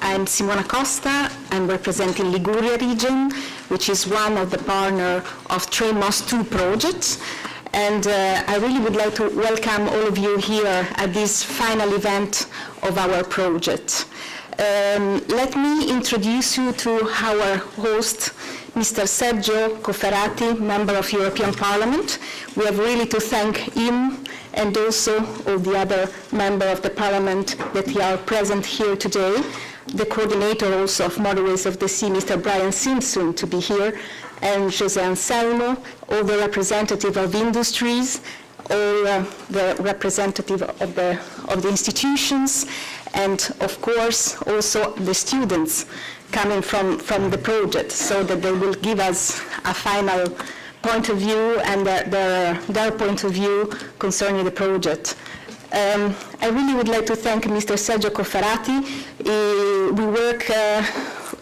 I'm Simona Costa. I'm representing Liguria region, which is one of the partners of TRAINMOS II project. And I really would like to welcome all of you here at this final event of our project. Let me introduce you to our host, Mr. Sergio Cofferati, Member of European Parliament. We have really to thank him and also all the other members of the Parliament that are present here today. The coordinator also of Motorways of the Sea, Mr. Brian Simpson, to be here, and Jose Anselmo, all the representatives of industries, all the representatives of the institutions, and of course also the students coming from the project, so that they will give us a final point of view and their point of view concerning the project. I really would like to thank Mr. Sergio Cofferati. We work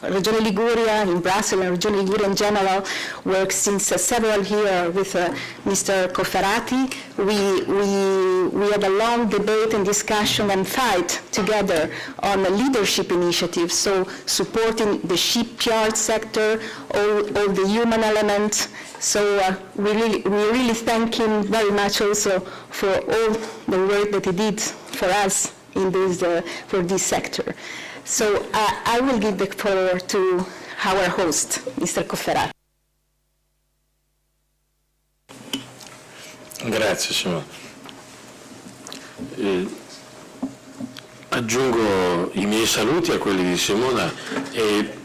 Regione Liguria in Brussels and Regione Liguria in general work since several years with Mr. Cofferati. We had a long debate and discussion and fight together on leadership initiatives, so supporting the shipyard sector, all the human element. So we really thank him very much also for all the work that he did for us in this, for this sector. So I will give the floor to our host, Mr. Cofferati. Grazie Simona. Aggiungo i miei saluti a quelli di Simona e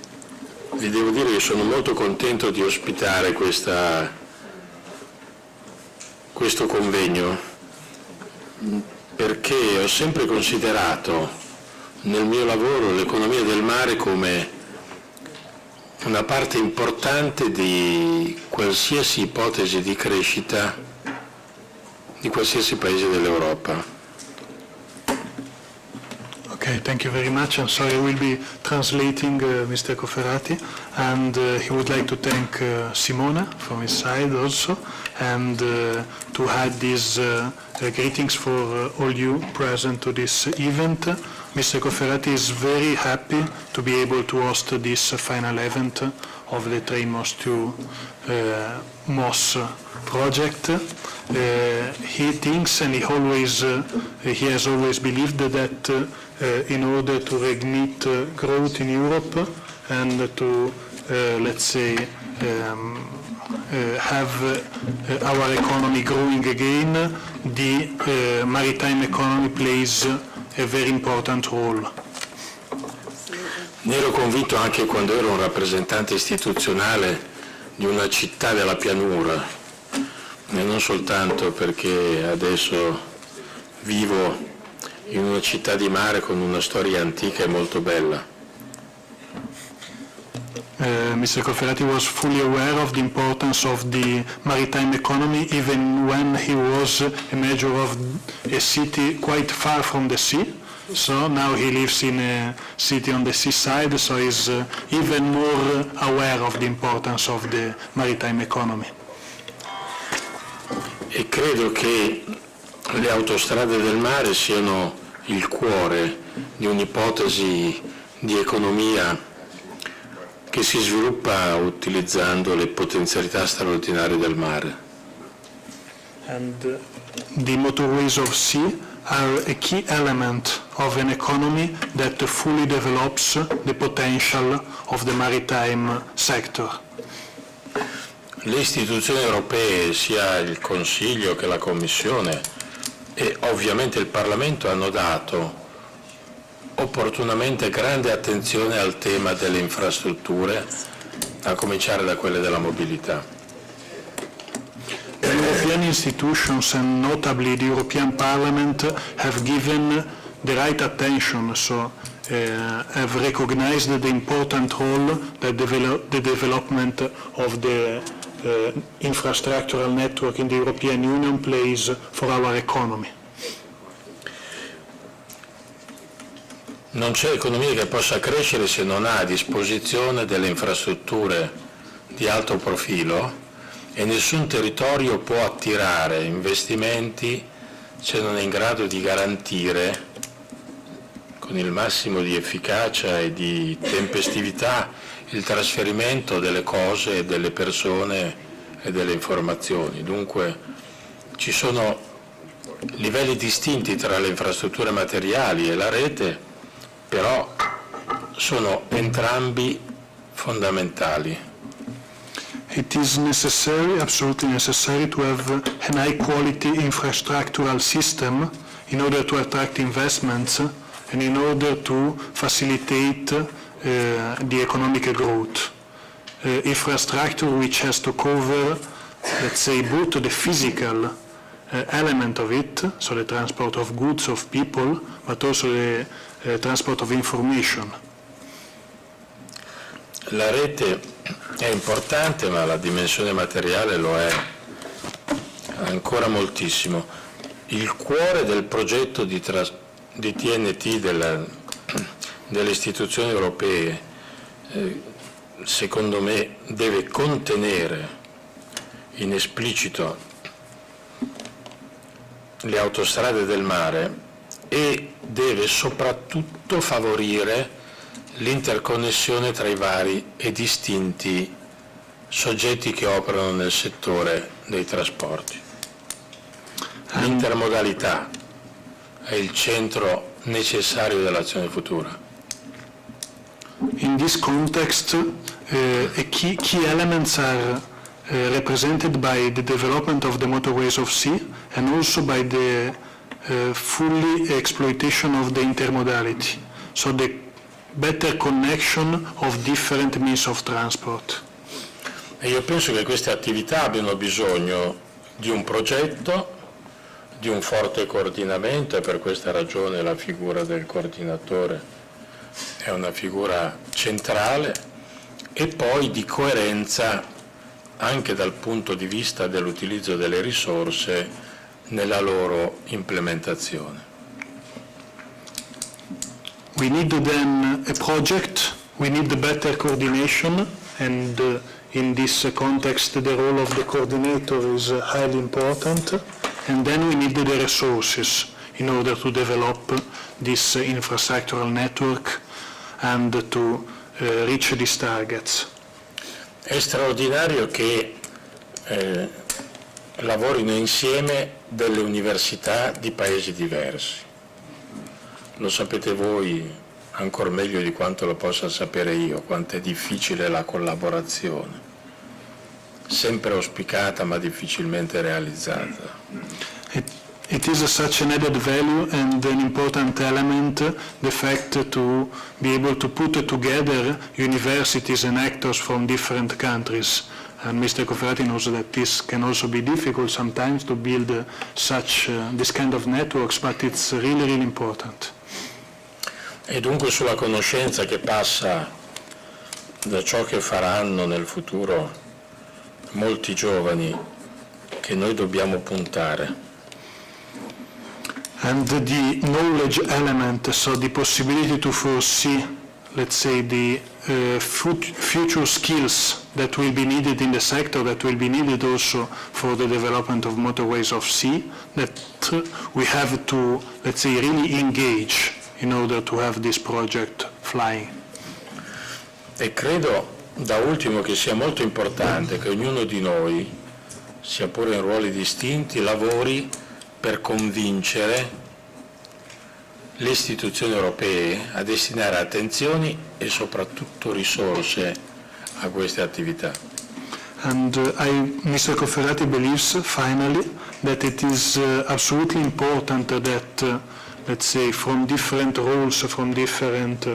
vi devo dire che sono molto contento di ospitare questo convegno, perché ho sempre considerato nel mio lavoro l'economia del mare come una parte importante di qualsiasi ipotesi di crescita di qualsiasi paese dell'Europa. Okay, thank you very much. I'm sorry, I will be translating Mr. Cofferati, and he would like to thank Simona from his side also, and to add these greetings for all you present to this event. Mr. Cofferati is very happy to be able to host this final event of the TRAINMOS II MOS project. He thinks, and he has always believed that in order to reignite growth in Europe and to, let's say, have our economy growing again, the maritime economy plays a very important role. Ne ero convinto anche quando ero un rappresentante istituzionale di una città della pianura, e non soltanto perché adesso vivo in una città di mare con una storia antica e molto bella. Mr. Cofferati was fully aware of the importance of the maritime economy even when he was a mayor of a city quite far from the sea. So now he lives in a city on the seaside, so he's even more aware of the importance of the maritime economy. E credo che le autostrade del mare siano il cuore di un'ipotesi di economia che si sviluppa utilizzando le potenzialità straordinarie del mare. And the motorways of sea are a key element of an economy that fully develops the potential of the maritime sector. Le istituzioni europee, sia il Consiglio che la Commissione e ovviamente il Parlamento, hanno dato opportunamente grande attenzione al tema delle infrastrutture, a cominciare da quelle della mobilità. The European institutions and notably the European Parliament have given the right attention, so have recognized the important role that the development of the infrastructural network in the European Union plays for our economy. Non c'è economia che possa crescere se non ha a disposizione delle infrastrutture di alto profilo, e nessun territorio può attirare investimenti se non è in grado di garantire con il massimo di efficacia e di tempestività il trasferimento delle cose, delle persone e delle informazioni. Dunque ci sono livelli distinti tra le infrastrutture materiali e la rete, però sono entrambi fondamentali. It is necessary, absolutely necessary, to have an high-quality infrastructural system in order to attract investments and in order to facilitate the economic growth. Infrastructure which has to cover, let's say, both the physical element of it, so the transport of goods, of people, but also the transport of information. La rete è importante, ma la dimensione materiale lo è ancora moltissimo. Il cuore del progetto di TNT delle istituzioni europee, secondo me, deve contenere in esplicito le autostrade del mare e deve soprattutto favorire l'interconnessione tra i vari e distinti soggetti che operano nel settore dei trasporti. L'intermodalità è il centro necessario dell'azione futura. In this context, key elements are represented by the development of the motorways of sea and also by the fully exploitation of the intermodality, so the better connection of different means of transport. E io penso che queste attività abbiano bisogno di un progetto, di un forte coordinamento, e per questa ragione la figura del coordinatore è una figura centrale, e poi di coerenza anche dal punto di vista dell'utilizzo delle risorse nella loro implementazione. We need then a project, we need the better coordination, and in this context the role of the coordinator is highly important, and then we need the resources in order to develop this infrastructural network and to reach these targets. È straordinario che lavorino insieme delle università di paesi diversi. Lo sapete voi ancora meglio di quanto lo possa sapere io, quanto è difficile la collaborazione, sempre auspicata ma difficilmente realizzata. It is such an added value and an important element, the fact to be able to put together universities and actors from different countries. And Mr. Cofferati knows that this can also be difficult sometimes to build this kind of networks, but it's really, really important. E dunque sulla conoscenza che passa da ciò che faranno nel futuro molti giovani che noi dobbiamo puntare. And the knowledge element, so the possibility to foresee, let's say, the future skills that will be needed in the sector, that will be needed also for the development of motorways of sea, that we have to, let's say, really engage in order to have this project flying. E credo, da ultimo, che sia molto importante che ognuno di noi, sia pure in ruoli distinti, lavori per convincere le istituzioni europee a destinare attenzioni e soprattutto risorse a queste attività. And Mr. Cofferati believes, finally, that it is absolutely important that, let's say, from different roles, from different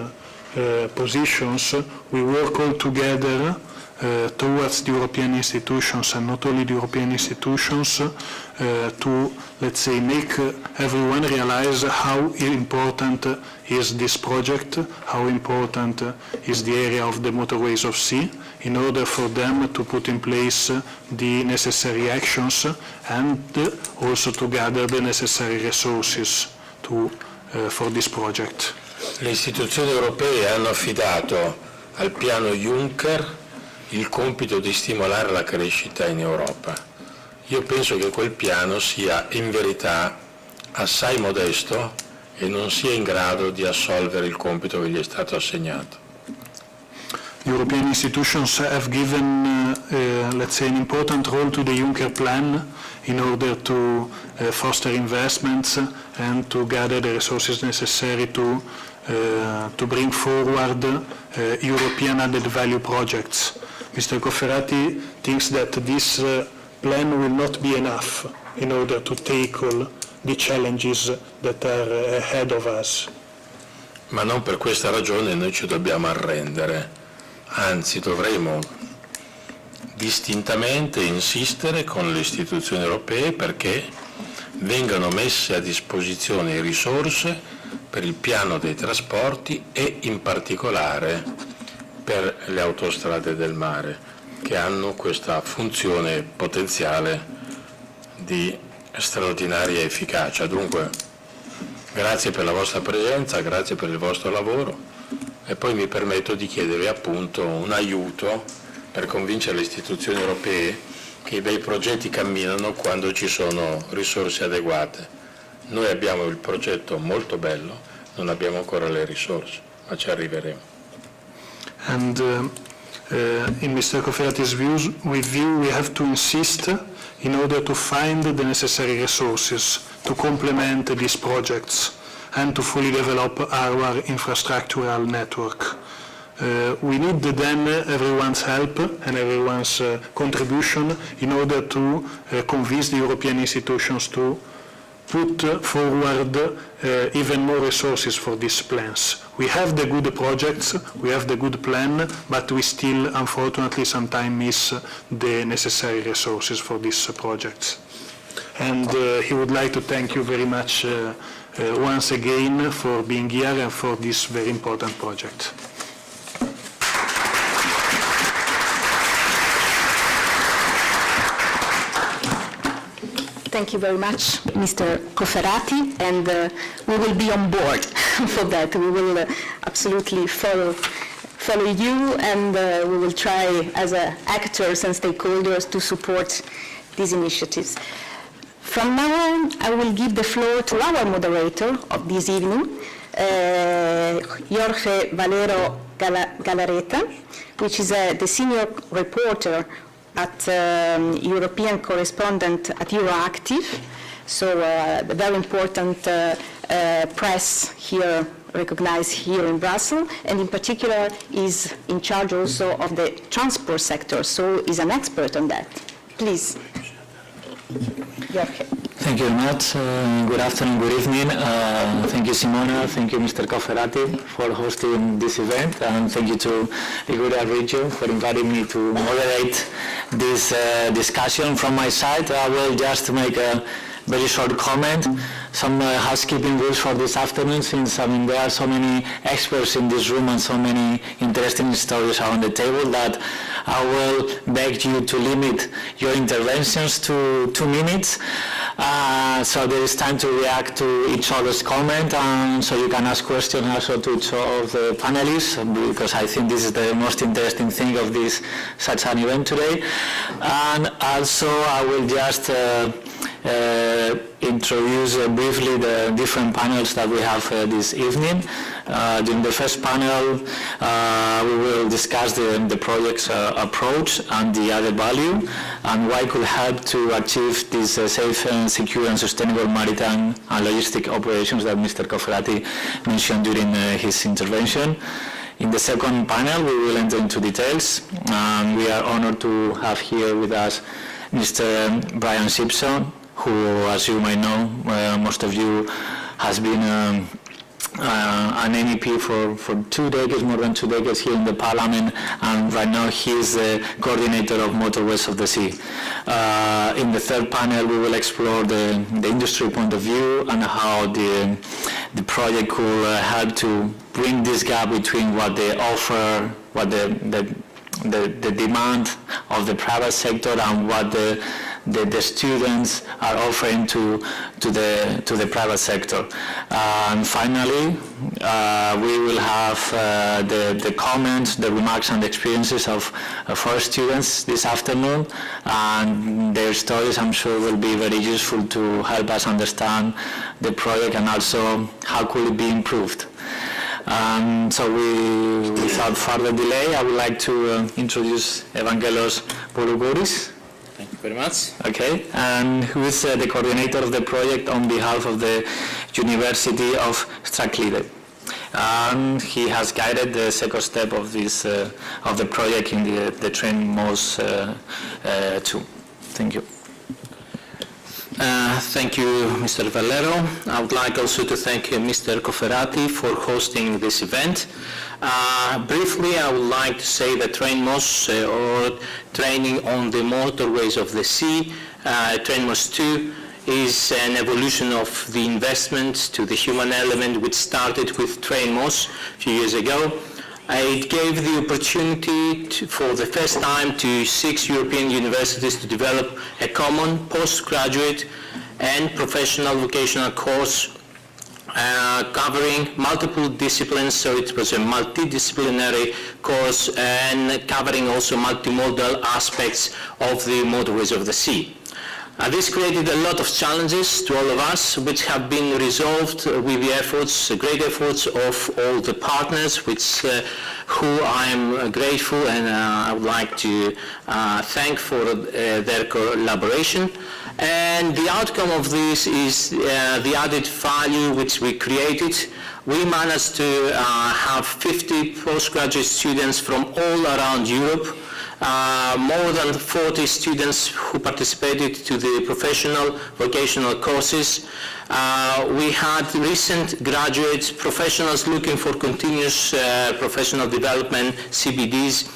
positions, we work all together towards the European institutions, and not only the European institutions, to, let's say, make everyone realize how important is this project, how important is the area of the motorways of sea, in order for them to put in place the necessary actions and also to gather the necessary resources for this project. Le istituzioni europee hanno affidato al piano Juncker il compito di stimolare la crescita in Europa. Io penso che quel piano sia in verità assai modesto e non sia in grado di assolvere il compito che gli è stato assegnato. European institutions have given, let's say, an important role to the Juncker Plan in order to foster investments and to gather the resources necessary to bring forward European added value projects. Mr. Cofferati thinks that this plan will not be enough in order to tackle the challenges that are ahead of us. Ma non per questa ragione noi ci dobbiamo arrendere. Anzi, dovremo distintamente insistere con le istituzioni europee perché vengano messe a disposizione risorse per il piano dei trasporti e in particolare per le autostrade del mare, che hanno questa funzione potenziale di straordinaria efficacia. Dunque, grazie per la vostra presenza, grazie per il vostro lavoro. E poi mi permetto di chiedervi appunto un aiuto per convincere le istituzioni europee che i bei progetti camminano quando ci sono risorse adeguate. Noi abbiamo il progetto molto bello, non abbiamo ancora le risorse, ma ci arriveremo. And in Mr. Cofferati's views, with you, we have to insist in order to find the necessary resources to complement these projects and to fully develop our infrastructural network. We need then everyone's help and everyone's contribution in order to convince the European institutions to put forward even more resources for these plans. We have the good projects, we have the good plan, but we still, unfortunately, sometimes miss the necessary resources for these projects. And he would like to thank you very much once again for being here and for this very important project. Thank you very much, Mr. Cofferati, and we will be on board for that. We will absolutely follow you, and we will try as actors and stakeholders to support these initiatives. From now on, I will give the floor to our moderator of this evening, Jorge Valero Galarreta, which is the senior reporter at European correspondent at Euroactiv, so the very important press here, recognized here in Brussels, and in particular is in charge also of the transport sector, so is an expert on that. Please. Jorge. Thank you very much. Good afternoon, good evening. Thank you, Simona. Thank you, Mr. Cofferati, for hosting this event. And thank you to Liguria region for inviting me to moderate this discussion. From my side, I will just make a very short comment. Some housekeeping rules for this afternoon, since there are so many experts in this room and so many interesting stories are on the table, that I will beg you to limit your interventions to 2 minutes. So there is time to react to each other's comment, and so you can ask questions also to each of the panelists, because I think this is the most interesting thing of this such an event today. And also I will just introduce briefly the different panels that we have this evening. During the first panel, we will discuss the project's approach and the added value, and why it could help to achieve these safe and secure and sustainable maritime and logistic operations that Mr. Cofferati mentioned during his intervention. In the second panel, we will enter into details, and we are honored to have here with us Mr. Brian Simpson, who, as you might know, most of you, has been an MEP for 2 decades, more than 2 decades here in the Parliament, and right now he is the coordinator of Motorways of the Sea. In the third panel, we will explore the industry point of view and how the project could help to bring this gap between what they offer, what the demand of the private sector, and what the the students are offering to the private sector. And finally, we will have the comments, the remarks and experiences of our students this afternoon, and their stories I'm sure will be very useful to help us understand the project and also how could it be improved. So without further delay, I would like to introduce Evangelos Polugouris. Thank you very much. Okay, and who is the coordinator of the project on behalf of the University of Strathclyde. And he has guided the second step of this of the project in the TRAINMOS II. Thank you. Thank you, Mr. Valero. I would like also to thank Mr. Cofferati for hosting this event. Briefly, I would like to say that TRAINMOS, or Training on the Motorways of the Sea, TRAINMOS II, is an evolution of the investment to the human element which started with TRAINMOS a few years ago. It gave the opportunity for the first time to 6 European universities to develop a common postgraduate and professional vocational course covering multiple disciplines, so it was a multidisciplinary course and covering also multimodal aspects of the motorways of the sea. This created a lot of challenges to all of us, which have been resolved with the efforts, great efforts of all the partners, who I am grateful and I would like to thank for their collaboration. And the outcome of this is the added value which we created. We managed to have 50 postgraduate students from all around Europe. More than 40 students who participated to the professional vocational courses. We had recent graduates, professionals looking for continuous professional development, CBDs,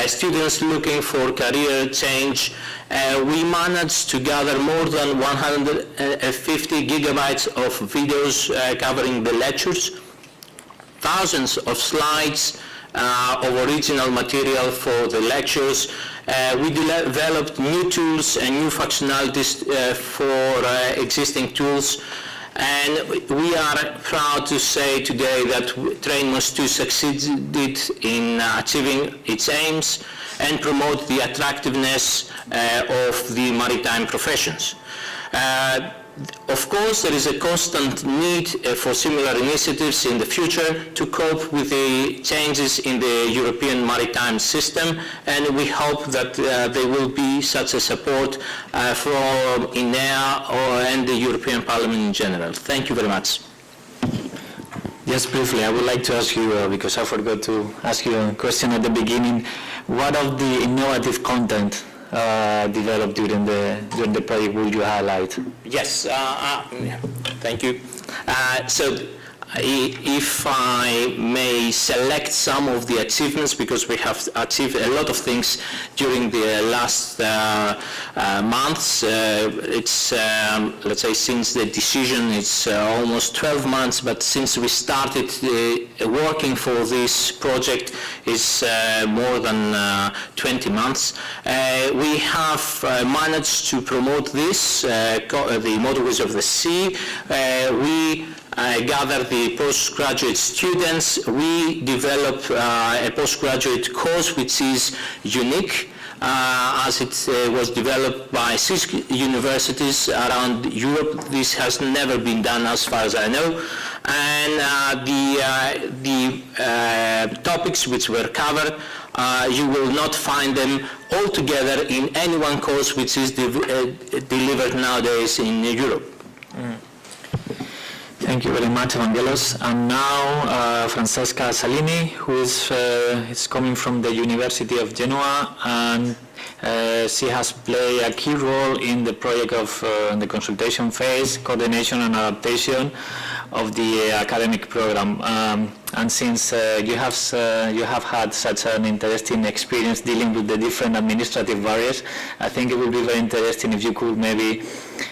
students looking for career change. We managed to gather more than 150 gigabytes of videos covering the lectures, thousands of slides, of original material for the lectures. We developed new tools and new functionalities for existing tools, and we are proud to say today that TRAINMOS II succeeded in achieving its aims and promote the attractiveness of the maritime professions. Of course, there is a constant need for similar initiatives in the future to cope with the changes in the European maritime system, and we hope that there will be such a support from INEA and the European Parliament in general. Thank you very much. Just briefly, I would like to ask you, because I forgot to ask you a question at the beginning, what of the innovative content developed during the project would you highlight? Yes, thank you. So if I may select some of the achievements, because we have achieved a lot of things during the last months. It's, let's say, since the decision, it's almost 12 months, but since we started working for this project, it's more than 20 months. We have managed to promote this, the motorways of the sea. We gather the postgraduate students. We develop a postgraduate course which is unique, as it was developed by 6 universities around Europe. This has never been done as far as I know. And the topics which were covered, you will not find them all together in any one course which is delivered nowadays in Europe. Thank you very much, Evangelos. And now Francesca Salini, who is coming from the University of Genoa, and she has played a key role in the project of the consultation phase, coordination and adaptation of the academic program. And since you have had such an interesting experience dealing with the different administrative barriers, I think it would be very interesting if you could maybe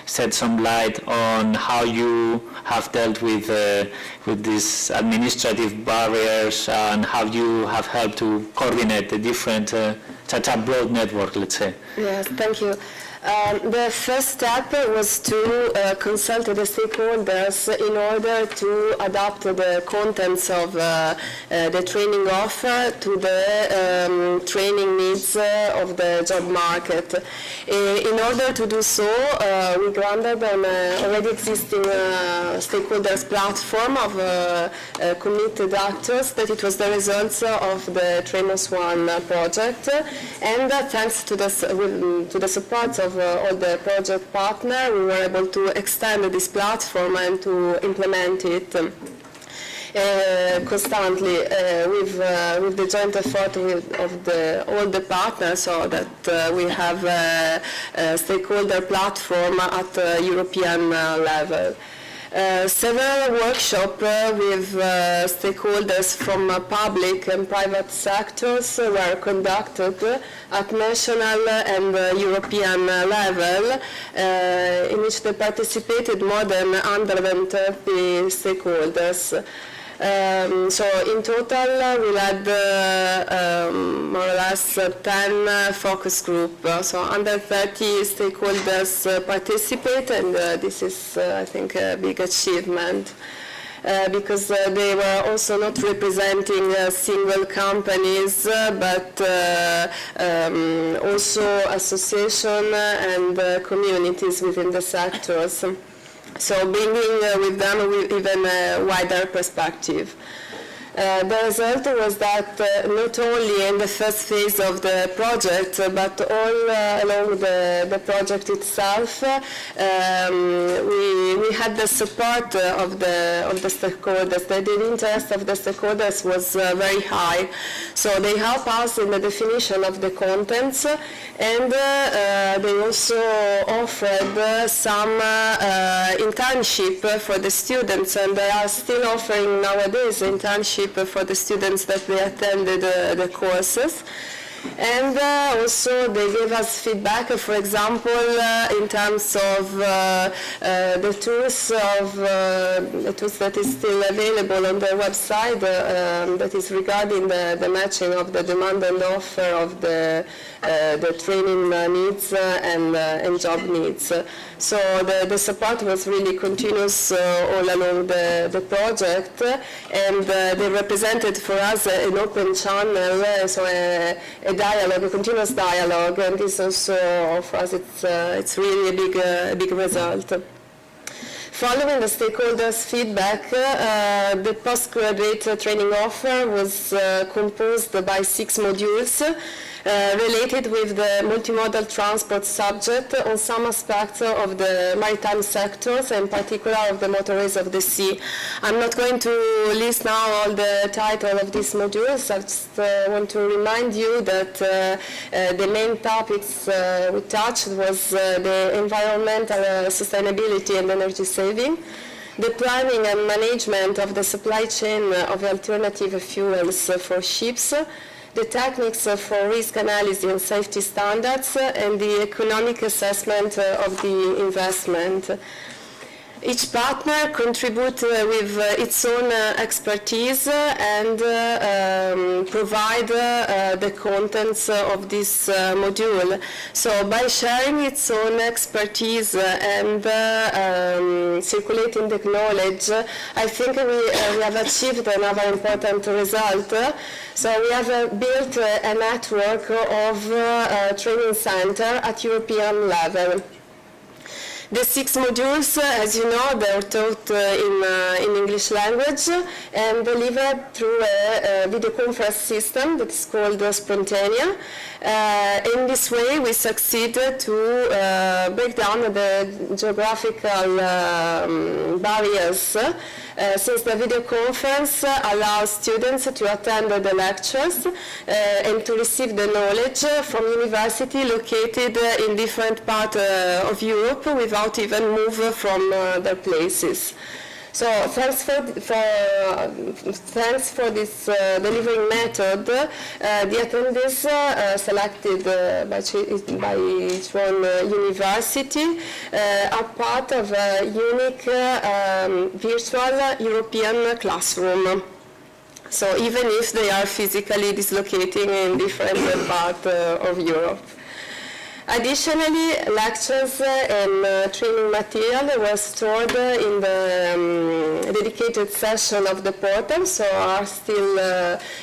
shed some light on how you have dealt with these administrative barriers and how you have helped to coordinate the different, such a broad network, let's say. Yes, thank you. The first step was to consult the stakeholders in order to adapt the contents of the training offer to the training needs of the job market. In order to do so, we grounded on already existing stakeholders platform of committed actors, that it was the results of the TRAINMOS I project, and thanks to the support of all the project partners, we were able to extend this platform and to implement it constantly with the joint effort of all the partners, so that we have a stakeholder platform at European level. Several workshops with stakeholders from public and private sectors were conducted at national and European level, in which they participated more than 130 stakeholders. So in total, we had more or less 10 focus groups. So under 30 stakeholders participate, and this is, I think, a big achievement. Because they were also not representing single companies, but also associations and communities within the sectors. So bringing with them even a wider perspective. The result was that not only in the first phase of the project, but all along the project itself, we had the support of the stakeholders. The interest of the stakeholders was very high. So they help us in the definition of the contents, and they also offered some internship for the students, and they are still offering nowadays internship for the students that they attended the courses. And also they gave us feedback, for example, in terms of the tools that is still available on their website, that is regarding the matching of the demand and offer of the training needs and job needs. So the support was really continuous all along the project, and they represented for us an open channel, so a dialogue, a continuous dialogue, and this also for us it's really a big result. Following the stakeholders' feedback, the postgraduate training offer was composed by 6 modules related with the multimodal transport subject on some aspects of the maritime sectors, in particular of the motorways of the sea. I'm not going to list now all the title of these modules. I just want to remind you that the main topics we touched was the environmental sustainability and energy saving, the planning and management of the supply chain of alternative fuels for ships, the techniques for risk analysis and safety standards, and the economic assessment of the investment. Each partner contributes with its own expertise and provide the contents of this module. So by sharing its own expertise and circulating the knowledge, I think we have achieved another important result. So we have built a network of training centers at European level. The 6 modules, as you know, they're taught in English language and delivered through a video conference system that is called Spontanea. In this way, we succeeded to break down the geographical barriers, since the video conference allows students to attend the lectures and to receive the knowledge from university located in different parts of Europe without even move from their places. So thanks for this delivering method. The attendees selected by each one university are part of a unique virtual European classroom. So even if they are physically dislocating in different parts of Europe. Additionally, lectures and training material were stored in the dedicated session of the portal, so are still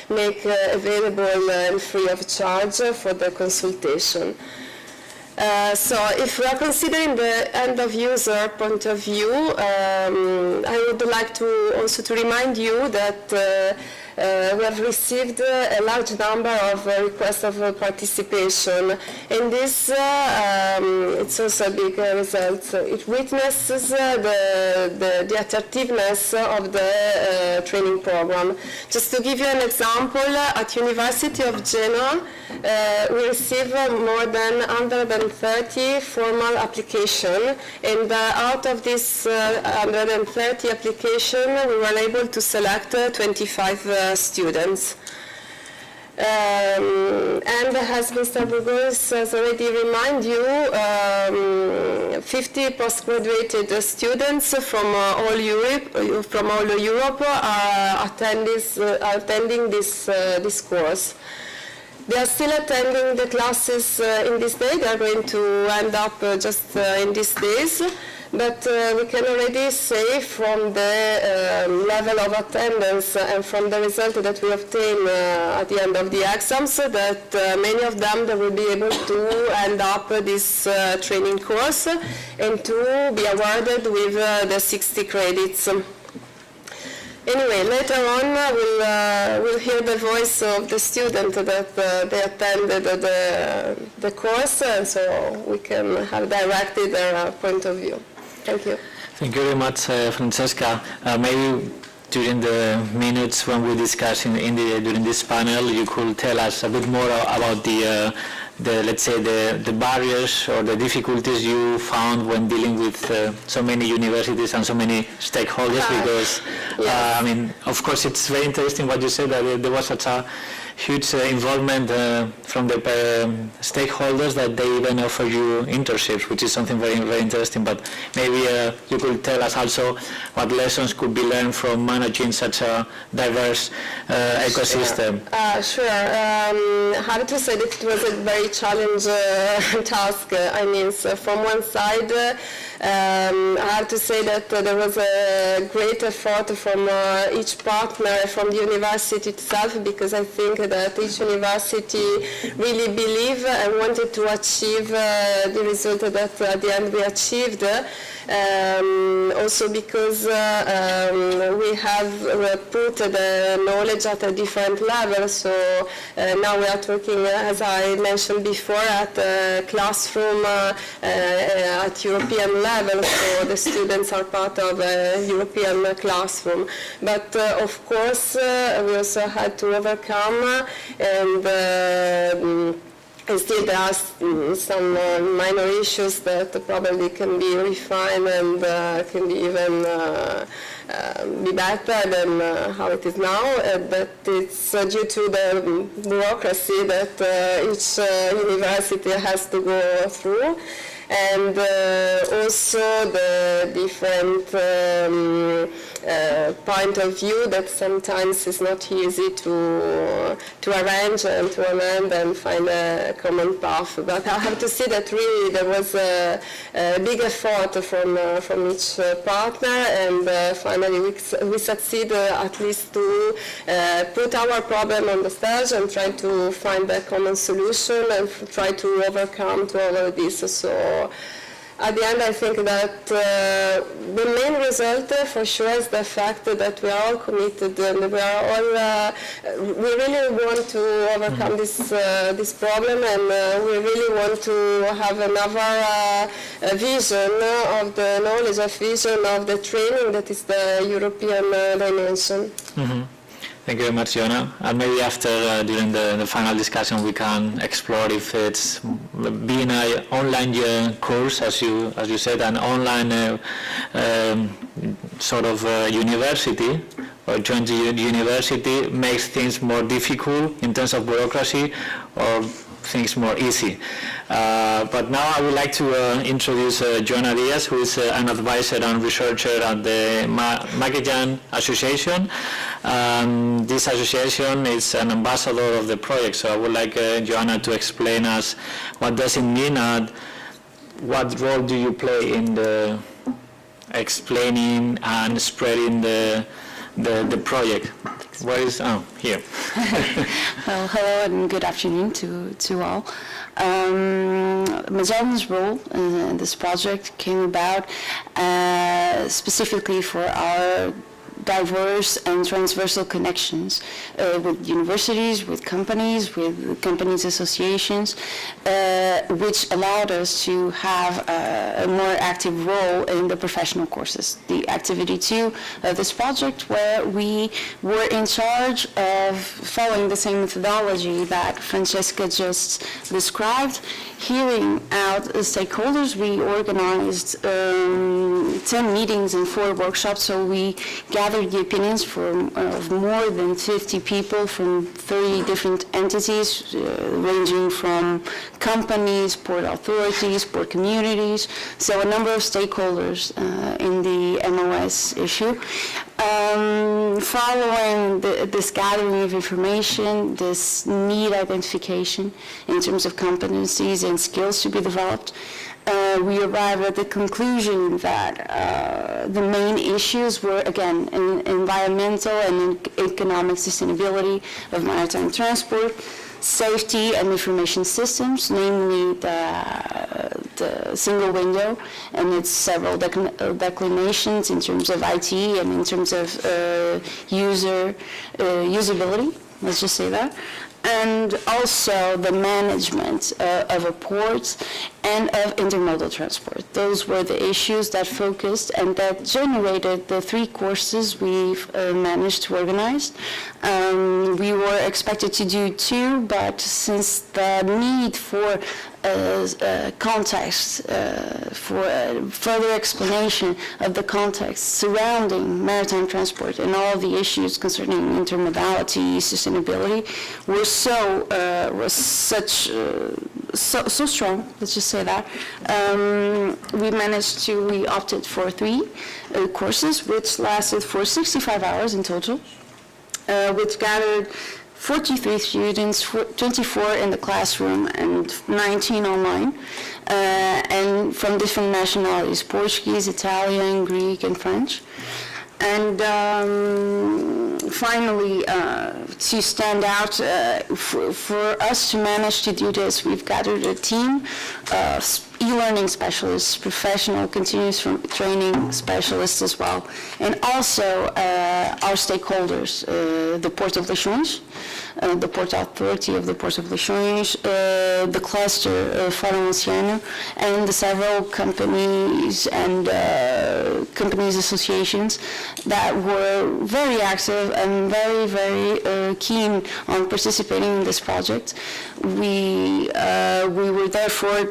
made available and free of charge for the consultation. So if we are considering the end-of-user point of view, I would like to also to remind you that we have received a large number of requests of participation, and this it's also a big result. It witnesses the attractiveness of the training program. Just to give you an example, at University of Genoa, we received more than 130 formal applications, and out of this 130 applications, we were able to select 25 students. And as Mr. Burgos has already reminded you, 50 postgraduate students from all Europe are attending this course. They are still attending the classes in this day. They are going to end up just in these days. But we can already say from the level of attendance and from the result that we obtain at the end of the exams that many of them they will be able to end up this training course and to be awarded with the 60 credits. Anyway, later on we'll hear the voice of the student that they attended the course, and so we can have directed their point of view. Thank you. Thank you very much, Francesca. Maybe during the minutes when we discuss during this panel, you could tell us a bit more about the let's say the barriers or the difficulties you found when dealing with so many universities and so many stakeholders, because I mean, of course, it's very interesting what you said, that there was such a huge involvement from the stakeholders that they even offer you internships, which is something very, very interesting. But maybe you could tell us also what lessons could be learned from managing such a diverse ecosystem. Sure. I have to say that it was a very challenging task. I mean, so from one side, I have to say that there was a great effort from each partner, from the university itself, because I think that each university really believed and wanted to achieve the result that at the end we achieved. Also because we have put the knowledge at a different level, so now we are talking, as I mentioned before, at a classroom at European level, so the students are part of a European classroom. But of course, we also had to overcome and still there are some minor issues that probably can be refined and can be even be better than how it is now, but it's due to the bureaucracy that each university has to go through, and also the different point of view that sometimes is not easy to arrange and to amend and find a common path. But I have to say that really there was a big effort from each partner, and finally we succeed at least to put our problem on the stage and try to find a common solution and try to overcome to all of this. So at the end, I think that the main result for sure is the fact that we are all committed and we are all, we really want to overcome this problem, and we really want to have another vision of the knowledge, a vision of the training that is the European dimension. Mm-hmm. Thank you very much, Jona. And maybe after, during the final discussion, we can explore if it's being an online course, as you said, an online sort of university, or join the university makes things more difficult in terms of bureaucracy or things more easy. But now I would like to introduce Joanna Diaz, who is an advisor and researcher at the Magellan Association. This association is an ambassador of the project, so I would like Joanna to explain us what does it mean and what role do you play in the explaining and spreading the project. Where is, here. Well, hello and good afternoon to all. Magellan's role in this project came about specifically for our diverse and transversal connections with universities, with companies associations, which allowed us to have a more active role in the professional courses. The activity 2 of this project, where we were in charge of following the same methodology that Francesca just described, hearing out the stakeholders. We organized 10 meetings and 4 workshops, so we gathered the opinions of more than 50 people from 30 different entities, ranging from companies, port authorities, port communities, so a number of stakeholders in the MOS issue. Following this gathering of information, this need identification in terms of competencies and skills to be developed, we arrived at the conclusion that the main issues were, again, environmental and economic sustainability of maritime transport, safety and information systems, namely the single window and its several declinations in terms of IT and in terms of usability, let's just say that, and also the management of a port and of intermodal transport. Those were the issues that focused and that generated the 3 courses we've managed to organize. We were expected to do 2, but since the need for context, for further explanation of the context surrounding maritime transport and all the issues concerning intermodality, sustainability, were so strong, let's just say that, we opted for 3 courses, which lasted for 65 hours in total, which gathered 43 students, 24 in the classroom and 19 online, and from different nationalities, Portuguese, Italian, Greek, and French. And finally, to stand out, for us to manage to do this, we've gathered a team of e-learning specialists, professional continuous training specialists as well, and also our stakeholders, the Port of Leixões, the Port Authority of the Port of Leixões, the cluster Fórum Oceano, and the several companies and companies associations that were very active and very, very keen on participating in this project. We were therefore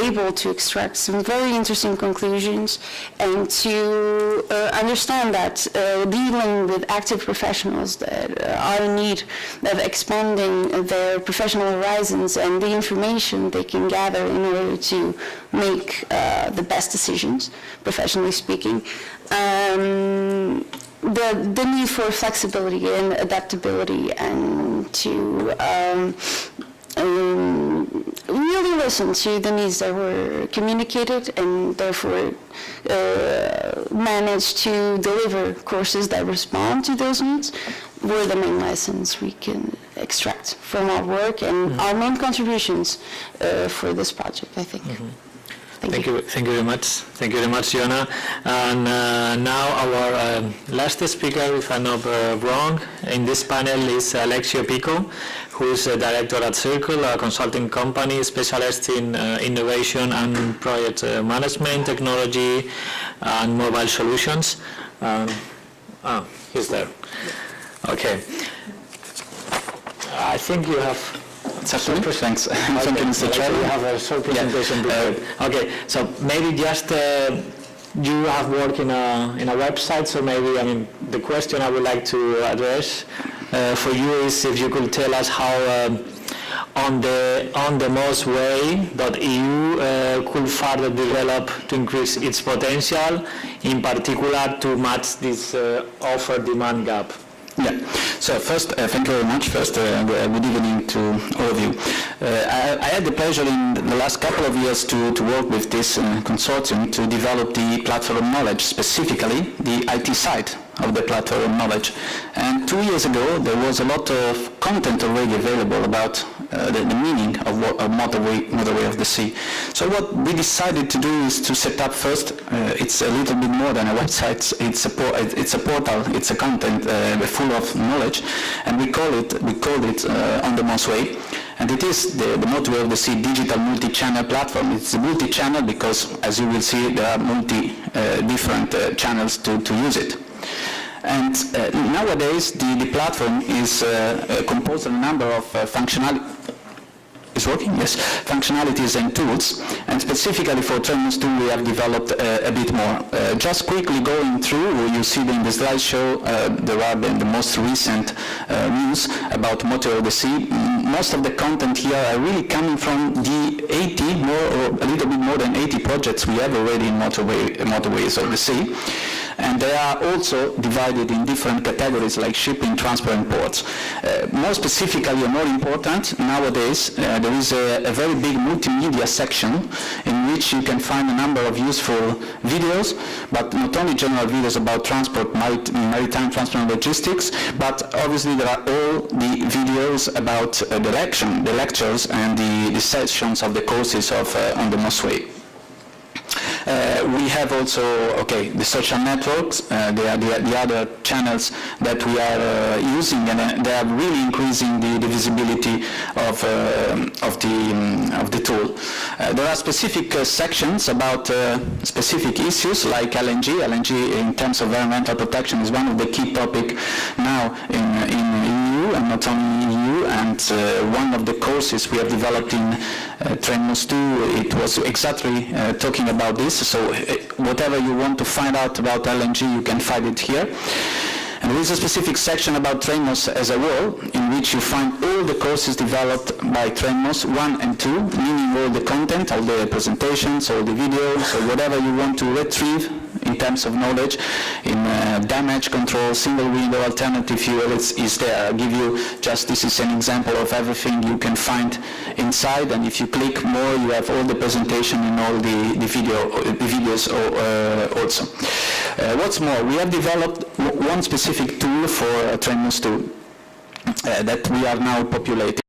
able to extract some very interesting conclusions and to understand that dealing with active professionals that are in need of expanding their professional horizons and the information they can gather in order to make the best decisions, professionally speaking. The need for flexibility and adaptability and to really listen to the needs that were communicated and therefore manage to deliver courses that respond to those needs were the main lessons we can extract from our work and our main contributions for this project, I think. Thank you very much. Thank you very much, Joanna. And now our last speaker, if I'm not wrong, in this panel is Alexio Pico, who is a director at Circle, a consulting company specialized in innovation and project management, technology, and mobile solutions. He's there. Okay. I think you have... Super, thanks. Thank you, Mr. Chairman. You have a short presentation. Okay, so maybe just you have worked in a website, so maybe, I mean, the question I would like to address for you is if you could tell us how on the TrainMoS.eu could further develop to increase its potential, in particular to match this offer-demand gap. Yeah. So first, thank you very much. First, good evening to all of you. I had the pleasure in the last couple of years to work with this consortium to develop the platform of knowledge, specifically the IT side of the platform of knowledge. And 2 years ago, there was a lot of content already available about the meaning of motorway of the sea. So what we decided to do is to set up first, it's a little bit more than a website, it's a portal, it's a content full of knowledge, and we called it On the MOS Way. And it is the Motorway of the Sea digital multi-channel platform. It's a multi-channel because, as you will see, there are different channels to use it. And nowadays, the platform is composed of a number of functionalities and tools, and specifically for TrainMoS II we have developed a bit more. Just quickly going through, you see in the slideshow there are the most recent news about Motorway of the Sea. Most of the content here are really coming from the 80, or a little bit more than 80 projects we have already in Motorways of the Sea. And they are also divided in different categories like shipping, transport, and ports. More specifically and more important, nowadays there is a very big multimedia section in which you can find a number of useful videos, but not only general videos about transport, maritime transport and logistics, but obviously there are all the videos about the lectures and the sessions of the courses of On the MOS Way. We have also, the social networks, they are the other channels that we are using, and they are really increasing the visibility of the tool. There are specific sections about specific issues like LNG. LNG in terms of environmental protection is one of the key topics now in EU, and not only EU, and one of the courses we have developed in TrainMoS II, it was exactly talking about this. So whatever you want to find out about LNG, you can find it here. And there is a specific section about TrainMoS as a whole, in which you find all the courses developed by TrainMoS 1 and 2, meaning all the content, all the presentations, all the videos, or whatever you want to retrieve in terms of knowledge in damage control, single window, alternative fuel is there. I'll give you just, this is an example of everything you can find inside, and if you click more, you have all the presentation and all the videos also. What's more, we have developed one specific tool for TrainMoS II that we are now populating.